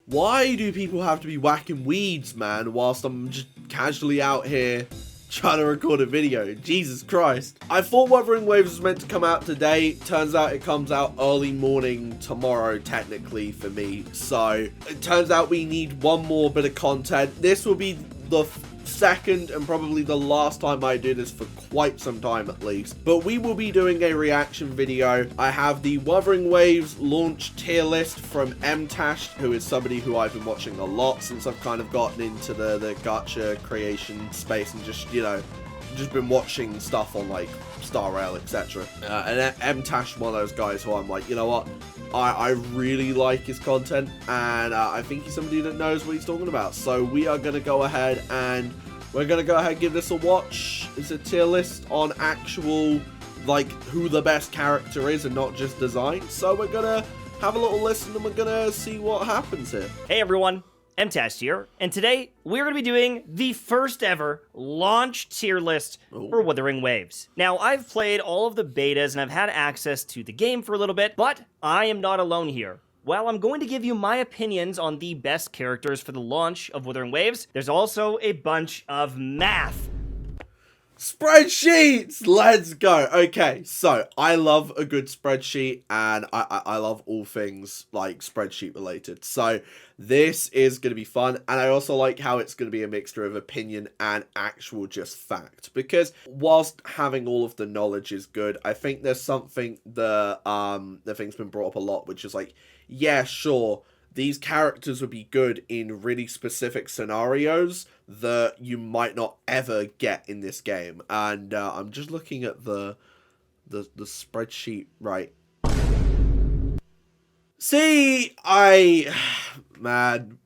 Why do people have to be whacking weeds, man, whilst I'm just casually out here trying to record a video? Jesus Christ. I thought Wuthering Waves was meant to come out today. Turns out it comes out early morning tomorrow, technically, for me. So, it turns out we need one more bit of content. This will be the second and probably the last time I do this for quite some time at least, but we will be doing a reaction video. I have the Wuthering Waves launch tier list from Mtashed, who is somebody who I've been watching a lot since I've kind of gotten into the gacha creation space and just, you know, just been watching stuff on like Star Rail, etc. And Mtashed, one of those guys who I'm like, you know what, I really like his content, and I think he's somebody that knows what he's talking about. So we are going to go ahead and give this a watch. It's a tier list on actual, like, who the best character is and not just design. So we're going to have a little listen and we're going to see what happens here. Hey everyone, Mtashed here, and today we're going to be doing the first ever launch tier list for Wuthering Waves. Now, I've played all of the betas and I've had access to the game for a little bit, but I am not alone here. While I'm going to give you my opinions on the best characters for the launch of Wuthering Waves, there's also a bunch of math. Spreadsheets! Let's go. Okay, so I love a good spreadsheet, and I love all things like spreadsheet related. So this is going to be fun, and I also like how it's going to be a mixture of opinion and actual just fact. Because whilst having all of the knowledge is good, I think there's something the thing's been brought up a lot, which is like, yeah, sure, these characters would be good in really specific scenarios that you might not ever get in this game. And I'm just looking at the spreadsheet, right? See, mad,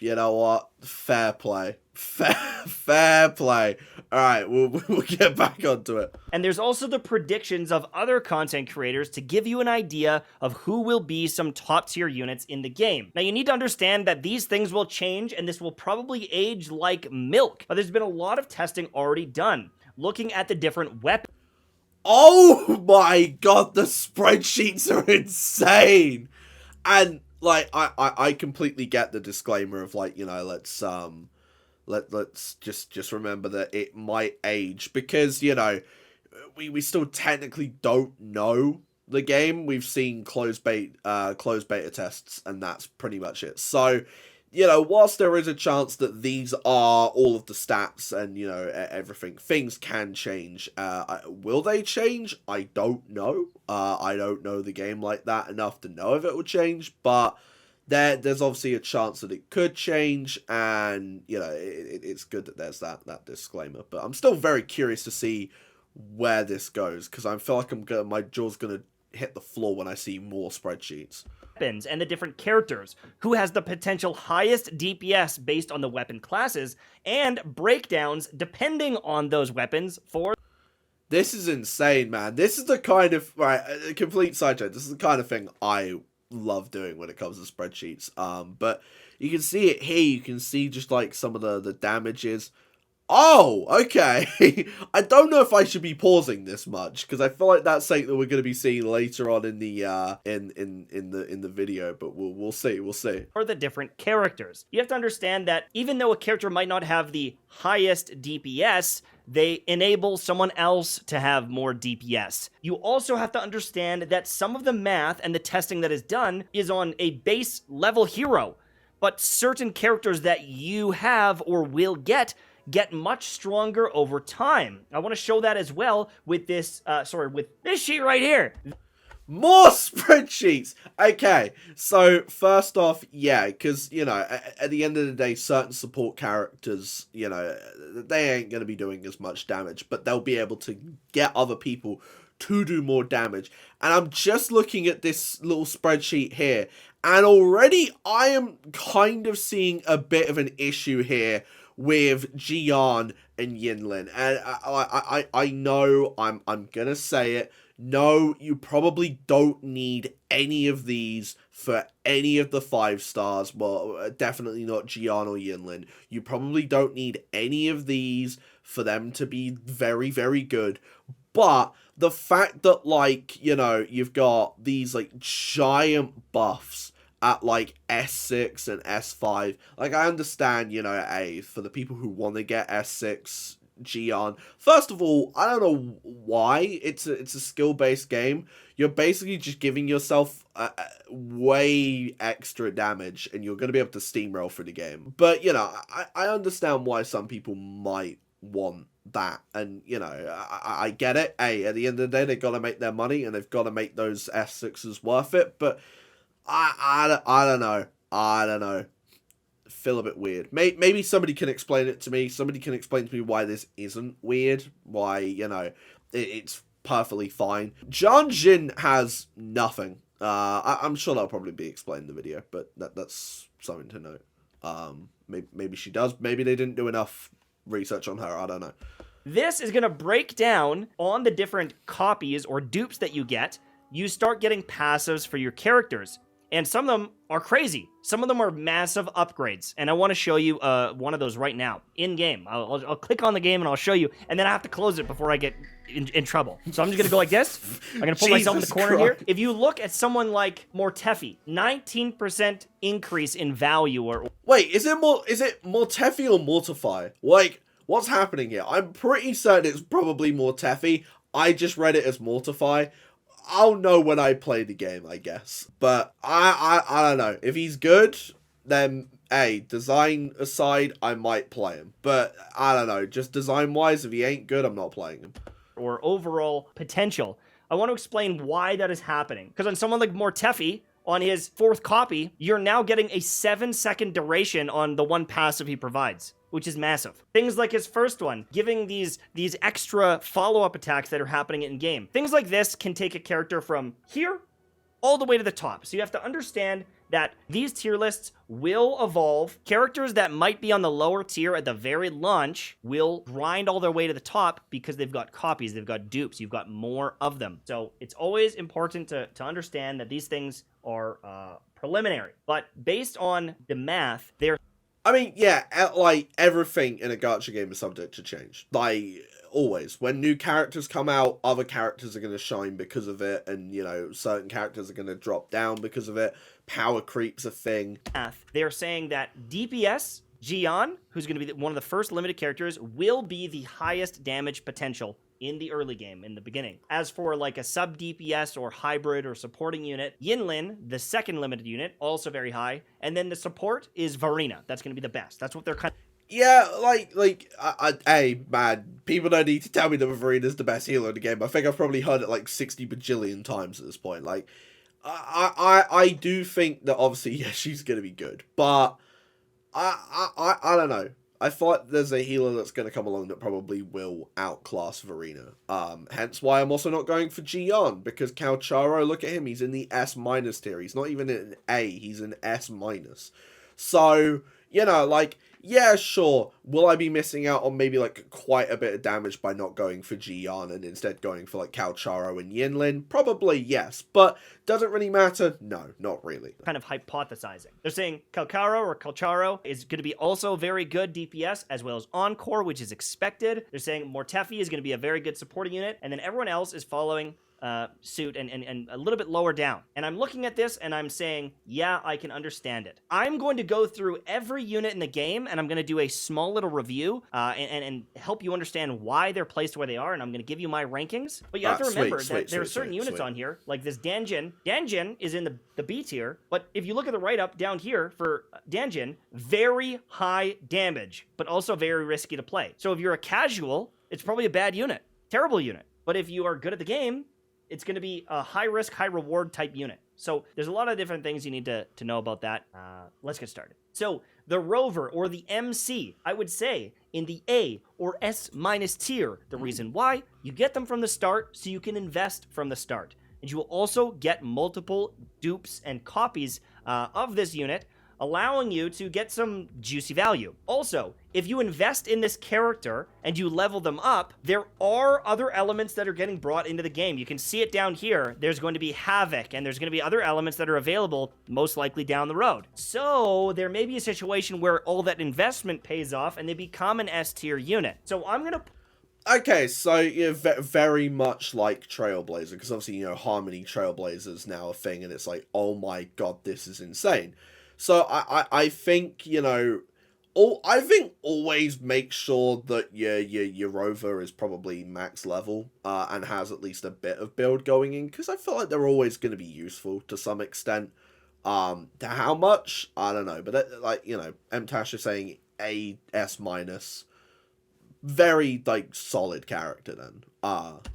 you know what? Fair play. Fair play. Alright, we'll get back onto it. And there's also the predictions of other content creators to give you an idea of who will be some top tier units in the game. Now, you need to understand that these things will change and this will probably age like milk, but there's been a lot of testing already done, looking at the different weapons. Oh my god, the spreadsheets are insane! And, like, I completely get the disclaimer of, like, you know, let's just remember that it might age, because, you know, we still technically don't know the game. We've seen closed beta tests, and that's pretty much it. So, you know, whilst there is a chance that these are all of the stats and, you know, everything, things can change. Will they change? I don't know. I don't know the game like that enough to know if it will change, but there's obviously a chance that it could change, and, you know, it's good that there's that disclaimer. But I'm still very curious to see where this goes, because I feel like my jaw's gonna hit the floor when I see more spreadsheets. Weapons and the different characters, who has the potential highest DPS based on the weapon classes, and breakdowns depending on those weapons for... This is insane, man. This is the kind of, right, a complete sidetrack. This is the kind of thing I love doing when it comes to spreadsheets. But you can see it here. You can see just like some of the damages. Oh, okay. I don't know if I should be pausing this much, because I feel like that's something that we're going to be seeing later on in the in the video. But we'll see. For the different characters, you have to understand that even though a character might not have the highest DPS, they enable someone else to have more DPS. You also have to understand that some of the math and the testing that is done is on a base level hero, but certain characters that you have or will get much stronger over time. I want to show that as well with this, with this sheet right here. More spreadsheets! Okay, so first off, yeah, because, you know, at the end of the day, certain support characters, you know, they ain't going to be doing as much damage, but they'll be able to get other people to do more damage. And I'm just looking at this little spreadsheet here, and already I am kind of seeing a bit of an issue here with Jian and Yinlin. And I know I'm gonna say it. No, you probably don't need any of these for any of the 5 stars. Well, definitely not Jian or Yinlin. You probably don't need any of these for them to be very, very good. But the fact that, like, you know, you've got these, like, giant buffs at like S6 and S5. Like, I understand, you know, for the people who want to get S6 Gion. First of all, I don't know why. It's a skill-based game. You're basically just giving yourself way extra damage, and you're going to be able to steamroll through the game. But, you know, I understand why some people might want that, and, you know, I get it. At the end of the day, they've got to make their money, and they've got to make those S6s worth it, but I don't know. I don't know. Feel a bit weird. Maybe somebody can explain it to me. Somebody can explain to me why this isn't weird. Why, you know, it's perfectly fine. Jin has nothing. I'm sure that'll probably be explained in the video, but that's something to note. Maybe she does. Maybe they didn't do enough research on her. I don't know. This is going to break down on the different copies or dupes that you get. You start getting passives for your characters. And some of them are crazy. Some of them are massive upgrades. And I want to show you one of those right now, in-game. I'll click on the game and I'll show you. And then I have to close it before I get in trouble. So I'm just going to go like this. I'm going to pull myself in the corner here. If you look at someone like Mtashed, 19% increase in value. Wait, is it Mortefi or Mortify? Like, what's happening here? I'm pretty certain it's probably Mortefi. I just read it as Mortify. I'll know when I play the game, I guess. But I don't know. If he's good, then, design aside, I might play him. But I don't know. Just design-wise, if he ain't good, I'm not playing him. Or overall potential. I want to explain why that is happening. Because on someone like Mortefi, on his 4th copy, you're now getting a 7-second duration on the one passive he provides, which is massive. Things like his first one, giving these extra follow-up attacks that are happening in-game. Things like this can take a character from here all the way to the top. So you have to understand that these tier lists will evolve. Characters that might be on the lower tier at the very launch will grind all their way to the top because they've got copies, they've got dupes, you've got more of them. So it's always important to understand that these things are preliminary. But based on the math, they're... I mean, yeah, like, everything in a gacha game is subject to change. Like, always. When new characters come out, other characters are going to shine because of it, and, you know, certain characters are going to drop down because of it. Power creep's a thing. They're saying that DPS, Gion, who's going to be one of the first limited characters, will be the highest damage potential in the early game, in the beginning. As for like a sub DPS or hybrid or supporting unit, Yinlin, the second limited unit, also very high. And then the support is Verina. That's going to be the best. That's what they're kind of... Yeah, man, people don't need to tell me that Verina's the best healer in the game. I think I've probably heard it like 60 bajillion times at this point. Like, I do think that obviously, yeah, she's going to be good. But I don't know. I thought there's a healer that's going to come along that probably will outclass Verina. Hence why I'm also not going for Gion, because Calcharo, look at him, he's in the S- tier. He's not even in A, he's in S-. So, you know, like, yeah, sure, will I be missing out on maybe, like, quite a bit of damage by not going for Gion and instead going for, like, Calcharo and Yinlin? Probably, yes, but does it really matter? No, not really. Kind of hypothesizing. They're saying Calcharo is going to be also very good DPS, as well as Encore, which is expected. They're saying Mortefi is going to be a very good supporting unit, and then everyone else is following suit and a little bit lower down. And I'm looking at this and I'm saying, yeah, I can understand it. I'm going to go through every unit in the game and I'm going to do a small little review and help you understand why they're placed where they are, and I'm going to give you my rankings. But you have to remember that there are certain units on here, like this Danjin. Danjin is in the B tier, but if you look at the write-up down here for Danjin, very high damage, but also very risky to play. So if you're a casual, it's probably a bad unit. Terrible unit. But if you are good at the game, it's going to be a high-risk, high-reward type unit. So there's a lot of different things you need to know about that. Let's get started. So the Rover, or the MC, I would say in the A or S- tier. The reason why, you get them from the start so you can invest from the start. And you will also get multiple dupes and copies of this unit, allowing you to get some juicy value. Also, if you invest in this character and you level them up, there are other elements that are getting brought into the game. You can see it down here. There's going to be Havoc, and there's going to be other elements that are available, most likely down the road. So there may be a situation where all that investment pays off and they become an S tier unit. So I'm going to... Okay, so yeah, very much like Trailblazer, because obviously, you know, Harmony Trailblazer's now a thing, and it's like, oh my god, this is insane. So I think, you know, I think always make sure that your rover is probably max level, and has at least a bit of build going in, because I feel like they're always going to be useful to some extent. To how much, I don't know, but like, you know, Mtashed is saying A S minus. Very, like, solid character then.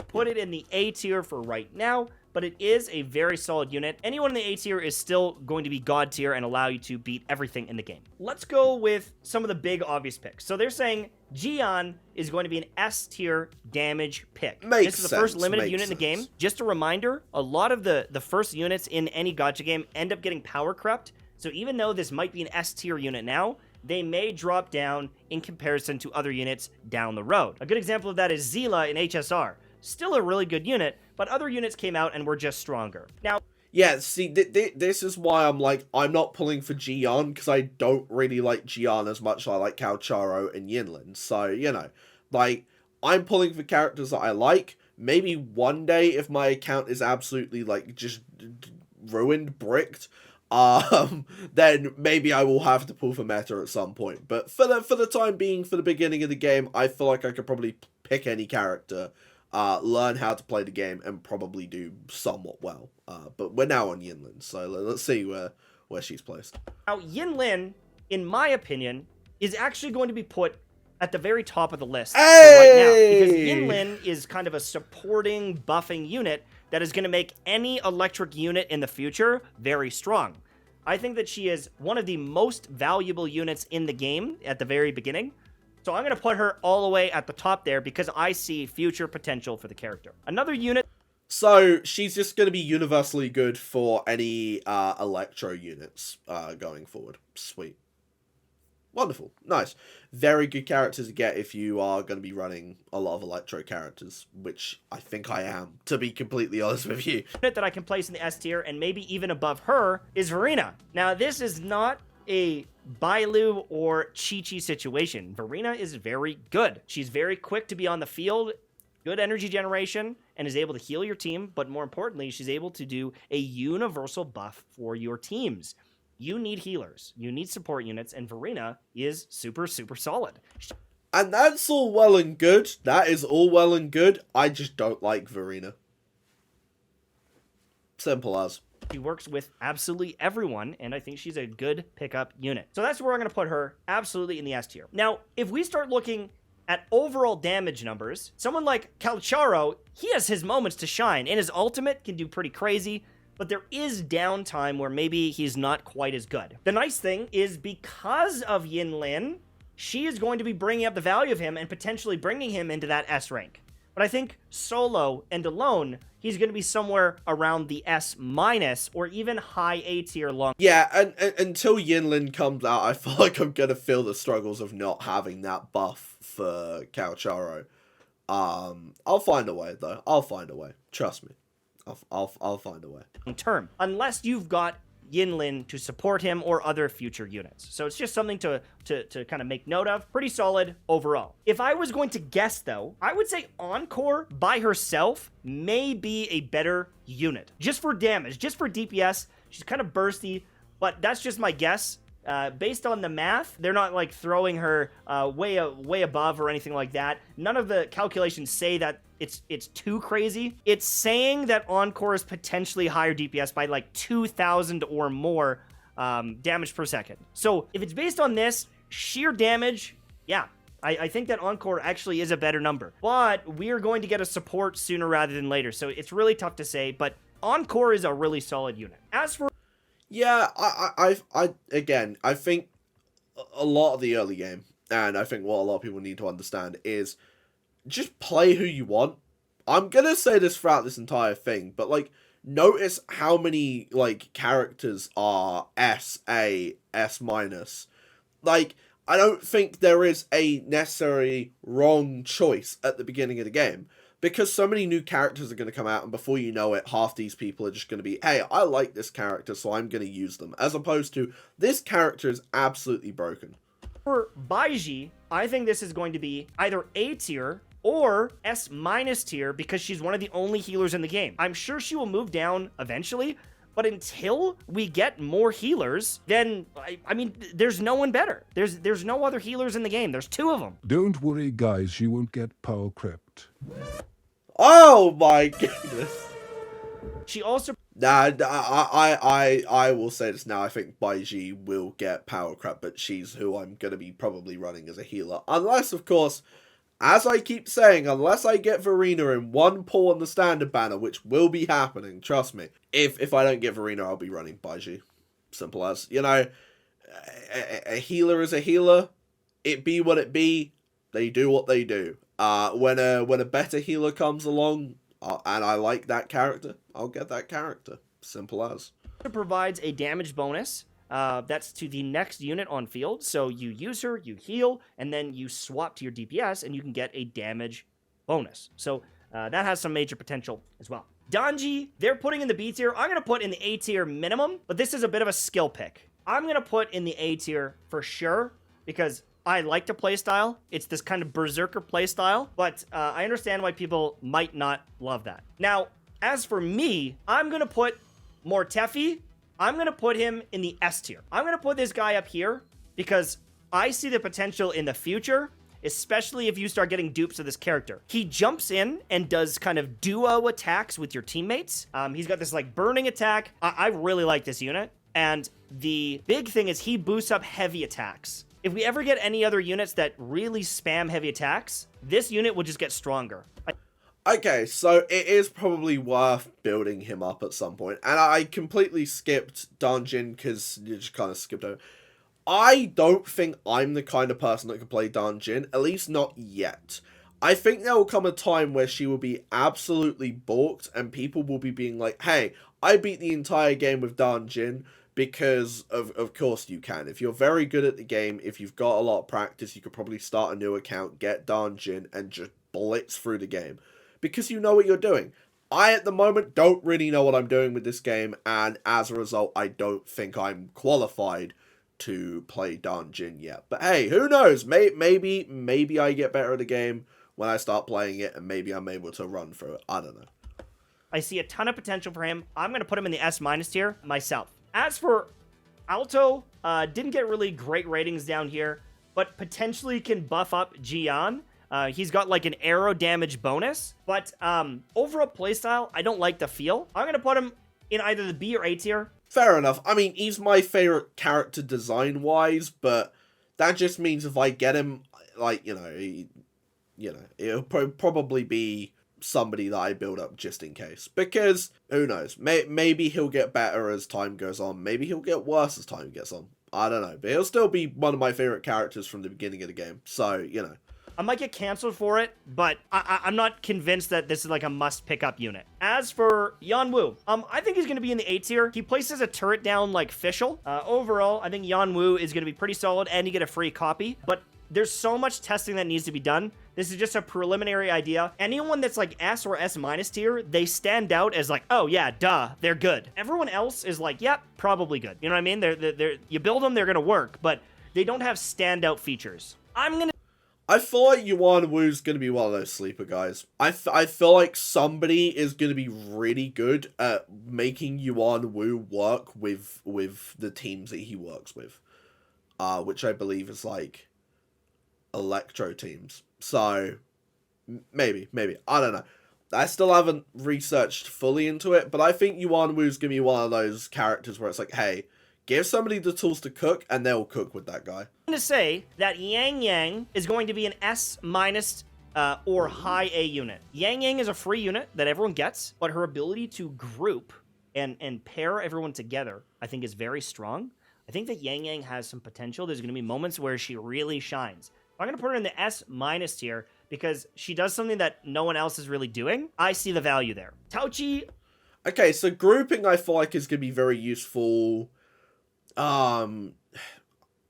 Put it in the A tier for right now, but it is a very solid unit. Anyone in the A tier is still going to be God tier and allow you to beat everything in the game. Let's go with some of the big obvious picks. So they're saying Jian is going to be an S tier damage pick. Makes This is the first sense, limited makes unit in the game. sense. Just a reminder, a lot of the first units in any gacha game end up getting power crept. So even though this might be an S tier unit now, they may drop down in comparison to other units down the road. A good example of that is Zila in HSR. Still a really good unit, but other units came out and were just stronger. Now, Yeah, see, this is why I'm like, I'm not pulling for Jian, because I don't really like Jian as much as I like Calcharo and Yinlin. So, you know, like, I'm pulling for characters that I like. Maybe one day, if my account is absolutely, like, just ruined, bricked, then maybe I will have to pull for meta at some point. But for the time being, for the beginning of the game, I feel like I could probably pick any character, learn how to play the game, and probably do somewhat well. But we're now on Yinlin, so let's see where she's placed. Now, Yinlin, in my opinion, is actually going to be put at the very top of the list for right now, because Yinlin is kind of a supporting, buffing unit that is going to make any electric unit in the future very strong. I think that she is one of the most valuable units in the game at the very beginning. So I'm going to put her all the way at the top there because I see future potential for the character. Another unit. So she's just going to be universally good for any electro units going forward. Sweet. Wonderful. Nice. Very good character to get if you are going to be running a lot of electro characters, which I think I am, to be completely honest with you. Unit that I can place in the S tier and maybe even above her is Verina. Now, this is not a Bailu or Chi-Chi situation. Verina is very good. She's very quick to be on the field, good energy generation, and is able to heal your team, but more importantly, she's able to do a universal buff for your teams. You need healers, you need support units, and Verina is super, super solid. And that's all well and good. That is all well and good. I just don't like Verina. Simple as. She works with absolutely everyone, and I think she's a good pickup unit. So that's where I'm going to put her, absolutely in the S tier. Now, if we start looking at overall damage numbers, someone like Calcharo, he has his moments to shine, and his ultimate can do pretty crazy, but there is downtime where maybe he's not quite as good. The nice thing is because of Yinlin, she is going to be bringing up the value of him and potentially bringing him into that S rank. But I think solo and alone, he's going to be somewhere around the S minus or even high A tier long. Yeah, and until Yinlin comes out, I feel like I'm going to feel the struggles of not having that buff for Calcharo. I'll find a way, though. I'll find a way. Trust me. I'll find a way. Term, unless you've got Yinlin to support him or other future units. So it's just something to kind of make note of. Pretty solid overall. If I was going to guess, though, I would say Encore by herself may be a better unit. Just for damage, just for DPS. She's kind of bursty, but that's just my guess. Based on the math, they're not like throwing her way above or anything like that. None of the calculations say that it's too crazy. It's saying that Encore is potentially higher DPS by like 2,000 or more damage per second. So if it's based on this sheer damage, yeah, I think that Encore actually is a better number. But we're going to get a support sooner rather than later, so it's really tough to say. But Encore is a really solid unit. As for yeah, I think a lot of the early game, and I think what a lot of people need to understand is just play who you want. I'm gonna say this throughout this entire thing, but like, notice how many like characters are S, A, S minus. Like, I don't think there is a necessarily wrong choice at the beginning of the game, because so many new characters are going to come out, and before you know it, half these people are just going to be, hey, I like this character, so I'm going to use them, as opposed to, this character is absolutely broken. For Baiji, I think this is going to be either A tier or S minus tier because she's one of the only healers in the game. I'm sure she will move down eventually, but until we get more healers, then, I mean, there's no one better. There's no other healers in the game. There's 2 of them. Don't worry, guys, you won't get power crept. Oh my goodness. She also... Nah, I will say this now. I think Baiji will get power crap, but she's who I'm going to be probably running as a healer. Unless, of course, as I keep saying, unless I get Verina in one pull on the standard banner, which will be happening, trust me. If I don't get Verina, I'll be running Baiji. Simple as. You know, a healer is a healer. It be what it be. They do what they do. When a better healer comes along, and I like that character, I'll get that character. Simple as. It provides a damage bonus. That's to the next unit on field. So you use her, you heal, and then you swap to your DPS, and you can get a damage bonus. So that has some major potential as well. Danji, they're putting in the B tier. I'm going to put in the A tier minimum, but this is a bit of a skill pick. I'm going to put in the A tier for sure, because I like the playstyle. It's this kind of berserker playstyle, but I understand why people might not love that. Now, as for me, I'm going to put Mortefi. I'm going to put him in the S tier. I'm going to put this guy up here because I see the potential in the future, especially if you start getting dupes of this character. He jumps in and does kind of duo attacks with your teammates. He's got this like burning attack. I really like this unit. And the big thing is he boosts up heavy attacks. If we ever get any other units that really spam heavy attacks, this unit will just get stronger. Okay, so it is probably worth building him up at some point. And I completely skipped Dungeon because you just kind of skipped over. I don't think I'm the kind of person that can play Dungeon, at least not yet. I think there will come a time where she will be absolutely balked and people will be being like, hey, I beat the entire game with Dungeon. Because, of course, you can. If you're very good at the game, if you've got a lot of practice, you could probably start a new account, get Dungeon, and just blitz through the game. Because you know what you're doing. I, at the moment, don't really know what I'm doing with this game, and as a result, I don't think I'm qualified to play Dungeon yet. But hey, who knows? Maybe I get better at the game when I start playing it, and maybe I'm able to run through it. I don't know. I see a ton of potential for him. I'm going to put him in the S- tier myself. As for Alto, didn't get really great ratings down here, but potentially can buff up Jian. He's got like an arrow damage bonus, but overall playstyle, I don't like the feel. I'm going to put him in either the B or A tier. Fair enough. I mean, he's my favorite character design-wise, but that just means if I get him, like, it'll probably be somebody that I build up just in case. Because, who knows, maybe he'll get better as time goes on. Maybe he'll get worse as time gets on. I don't know. But he'll still be one of my favorite characters from the beginning of the game. So, I might get canceled for it, but I'm not convinced that this is like a must pick up unit. As for Yanwu, I think he's going to be in the A tier. He places a turret down like Fischl. Overall, I think Yanwu is going to be pretty solid and you get a free copy. But there's so much testing that needs to be done. This is just a preliminary idea. Anyone that's like S or S- tier, they stand out as like, oh yeah, duh, they're good. Everyone else is like, yep, probably good. You know what I mean? They're you build them, they're gonna work, but they don't have standout features. I feel like Yuan Wu's gonna be one of those sleeper guys. I feel like somebody is gonna be really good at making Yuan Wu work with the teams that he works with. Which I believe is like Electro teams. So, maybe. I don't know. I still haven't researched fully into it, but I think Yuan Wu's gonna be one of those characters where it's like, hey, give somebody the tools to cook, and they'll cook with that guy. I'm going to say that Yang Yang is going to be an S- or high A unit. Yang Yang is a free unit that everyone gets, but her ability to group and pair everyone together, I think, is very strong. I think that Yang Yang has some potential. There's going to be moments where she really shines. I'm going to put her in the S- tier because she does something that no one else is really doing. I see the value there. Tauchi. Okay, so grouping I feel like is going to be very useful.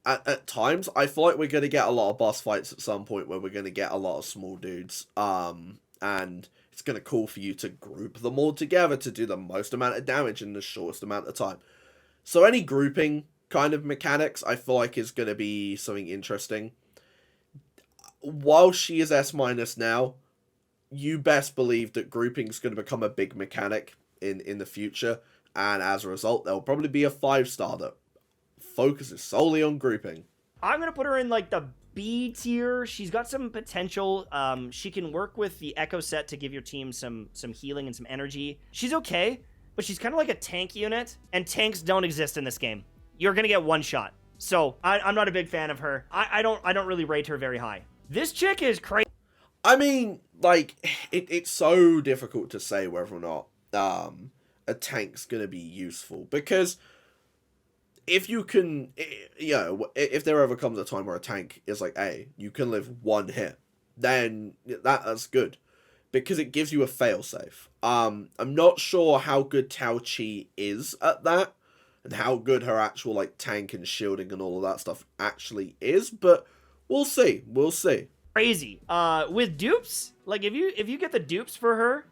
At times, I feel like we're going to get a lot of boss fights at some point where we're going to get a lot of small dudes. And it's going to call for you to group them all together to do the most amount of damage in the shortest amount of time. So any grouping kind of mechanics, I feel like is going to be something interesting. while she is S- now, you best believe that grouping is going to become a big mechanic in the future, and as a result, there'll probably be a 5-star that focuses solely on grouping. I'm gonna put her in like the B tier. She's got some potential. She can work with the Echo set to give your team some healing and some energy. She's okay, but she's kind of like a tank unit, and tanks don't exist in this game. You're gonna get one shot. So I'm not a big fan of her. I don't really rate her very high. This chick is crazy. I mean, like, it's so difficult to say whether or not a tank's gonna be useful, because if you can, you know, if there ever comes a time where a tank is like, hey, you can live one hit, then that's good, because it gives you a failsafe. I'm not sure how good Tao Chi is at that, and how good her actual, like, tank and shielding and all of that stuff actually is, but we'll see. We'll see. Crazy. With dupes, like if you get the dupes for her,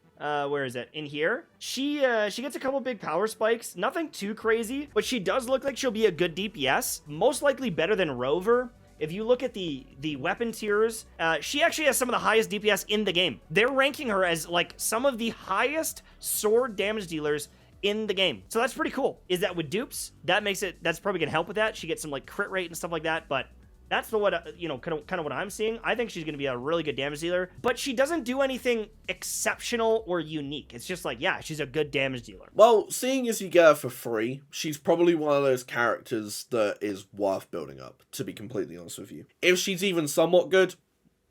where is it? In here, she gets a couple big power spikes. Nothing too crazy, but she does look like she'll be a good DPS. Most likely better than Rover. If you look at the weapon tiers, she actually has some of the highest DPS in the game. They're ranking her as like some of the highest sword damage dealers in the game. So that's pretty cool. Is that with dupes? That's probably gonna help with that. She gets some like crit rate and stuff like that, but that's what, you know, kind of what I'm seeing. I think she's going to be a really good damage dealer, but she doesn't do anything exceptional or unique. It's just like, yeah, she's a good damage dealer. Well, seeing as you get her for free, she's probably one of those characters that is worth building up, to be completely honest with you. If she's even somewhat good,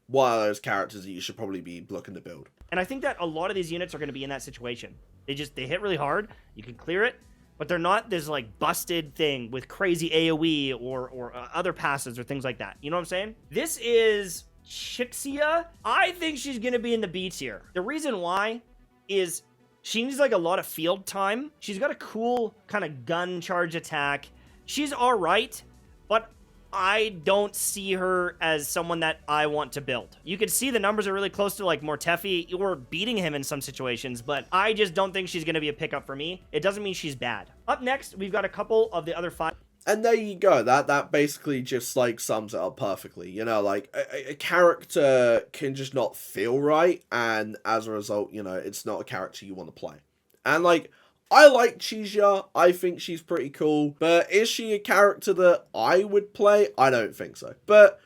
one of those characters that you should probably be looking to build. And I think that a lot of these units are going to be in that situation. They hit really hard. You can clear it, but they're not this like busted thing with crazy AoE or other passes or things like that. You know what I'm saying? This is Chixia. I think she's going to be in the B tier. The reason why is she needs like a lot of field time. She's got a cool kind of gun charge attack. She's all right, but I don't see her as someone that I want to build. You can see the numbers are really close to like Mortefi or beating him in some situations, but I just don't think she's going to be a pickup for me. It doesn't mean she's bad. Up next, we've got a couple of the other 5. And there you go. That basically just like sums it up perfectly. You know, like a character can just not feel right, and as a result, you know, it's not a character you want to play. And like, I like Chixia. I think she's pretty cool. But is she a character that I would play? I don't think so. But,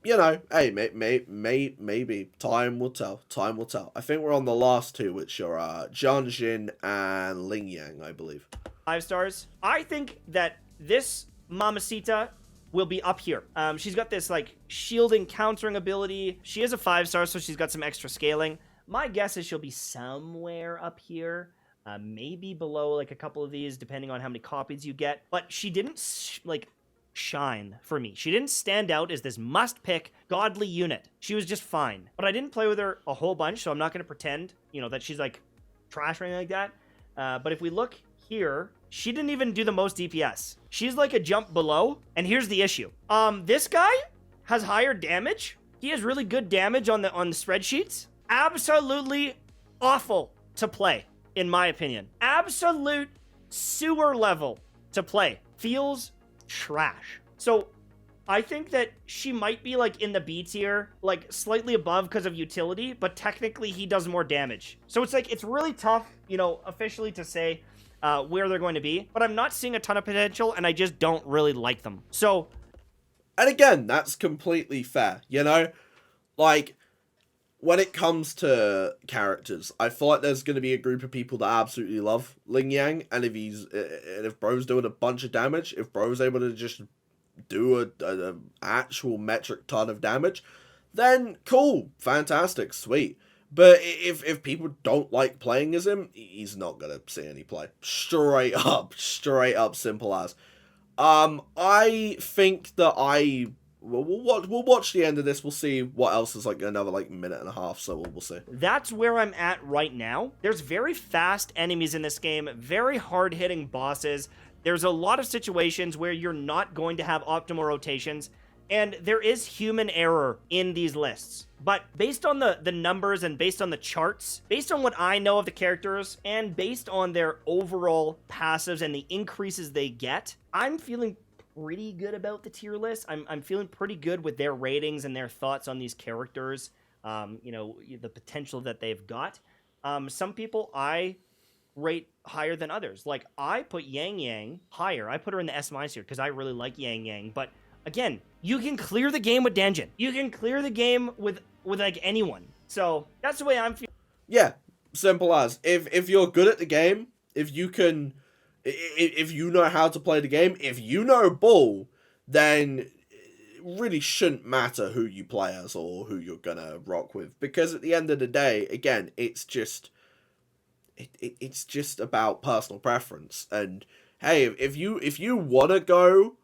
you know, hey, maybe. Time will tell. Time will tell. I think we're on the last two, which are Jianjin and Ling Yang, I believe. 5 stars. I think that this Mamacita will be up here. She's got this, like, shielding countering ability. She is a 5-star, so she's got some extra scaling. My guess is she'll be somewhere up here. Maybe below like a couple of these, depending on how many copies you get. But she didn't shine for me. She didn't stand out as this must-pick godly unit. She was just fine. But I didn't play with her a whole bunch, so I'm not going to pretend, you know, that she's like trash or anything like that. But if we look here, she didn't even do the most DPS. She's like a jump below. And here's the issue. This guy has higher damage. He has really good damage on the spreadsheets. Absolutely awful to play. In my opinion, absolute sewer level to play. Feels trash. So I think that she might be like in the B tier, like slightly above because of utility, but technically he does more damage. So it's like, it's really tough, you know, officially to say where they're going to be, but I'm not seeing a ton of potential and I just don't really like them. So, and again, that's completely fair, you know, like, when it comes to characters, I feel like there's going to be a group of people that absolutely love Ling Yang, and if bro's doing a bunch of damage, if bro's able to just do a actual metric ton of damage, then cool, fantastic, sweet. But if people don't like playing as him, he's not going to see any play. Straight up, simple as. I think that we'll watch the end of this. We'll see what else is like another like minute and a half. So we'll see. That's where I'm at right now. There's very fast enemies in this game, very hard hitting bosses. There's a lot of situations where you're not going to have optimal rotations, and there is human error in these lists. But based on the numbers and based on the charts, based on what I know of the characters, and based on their overall passives and the increases they get, I'm feeling pretty good about the tier list. I'm feeling pretty good with their ratings and their thoughts on these characters. The potential that they've got. Some people I rate higher than others. Like, I put Yang Yang higher. I put her in the S- tier because I really like Yang Yang. But again, you can clear the game with Danjin. You can clear the game with like anyone. So that's the way I'm feeling. Yeah, simple as. If you're good at the game, if you know how to play the game, if you know ball, then it really shouldn't matter who you play as or who you're gonna rock with. Because at the end of the day, again, it's just about personal preference. And hey, if you wanna go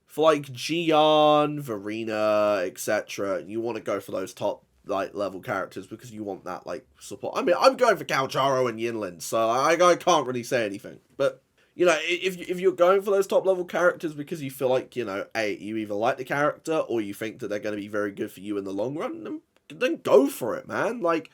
for like Gian, Verina, etc., you want to go for those top like level characters because you want that like support. I mean, I'm going for Calcharo and Yinlin, so I can't really say anything. But you know, if you're going for those top level characters because you feel like, you know, you either like the character or you think that they're going to be very good for you in the long run, then go for it, man. Like,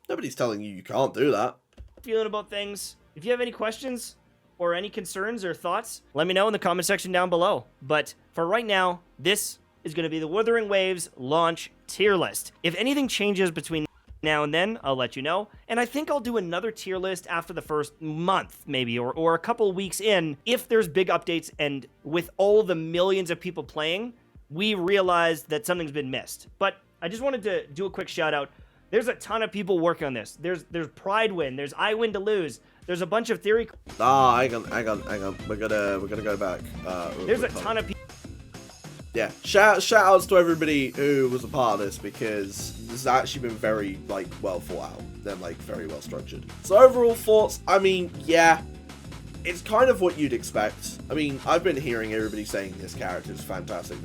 nobody's telling you can't do that. Feeling about things. If you have any questions or any concerns or thoughts, let me know in the comment section down below. But for right now, this is going to be the Wuthering Waves launch tier list. If anything changes between now and then, I'll let you know. And I think I'll do another tier list after the first month, maybe, or a couple weeks in, if there's big updates and with all the millions of people playing, we realize that something's been missed. But I just wanted to do a quick shout out. There's a ton of people working on this. There's Pride Win, there's I Win to Lose, there's a bunch of theory. Hang on. We're gonna go back. There's a ton of people. Yeah, shout outs to everybody who was a part of this, because this has actually been very like well thought out and like very well structured. So overall thoughts, I mean, yeah, it's kind of what you'd expect. I mean, I've been hearing everybody saying this character's fantastic,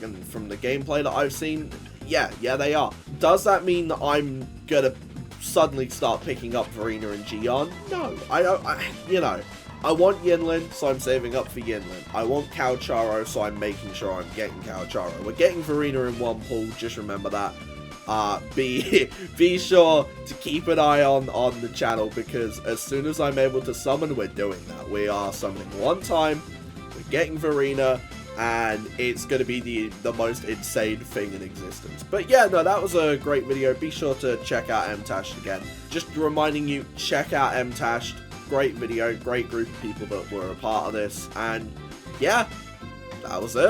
and from the gameplay that I've seen, yeah, they are. Does that mean that I'm gonna suddenly start picking up Verina and Gian? No, I don't. I want Yinlin, so I'm saving up for Yinlin. I want Calcharo, so I'm making sure I'm getting Calcharo. We're getting Verina in one pool, just remember that. Be sure to keep an eye on the channel, because as soon as I'm able to summon, we're doing that. We are summoning one time, we're getting Verina, and it's going to be the most insane thing in existence. But yeah, no, that was a great video. Be sure to check out Mtashed again. Just reminding you, check out Mtashed. Great video, great group of people that were a part of this, and yeah, that was it.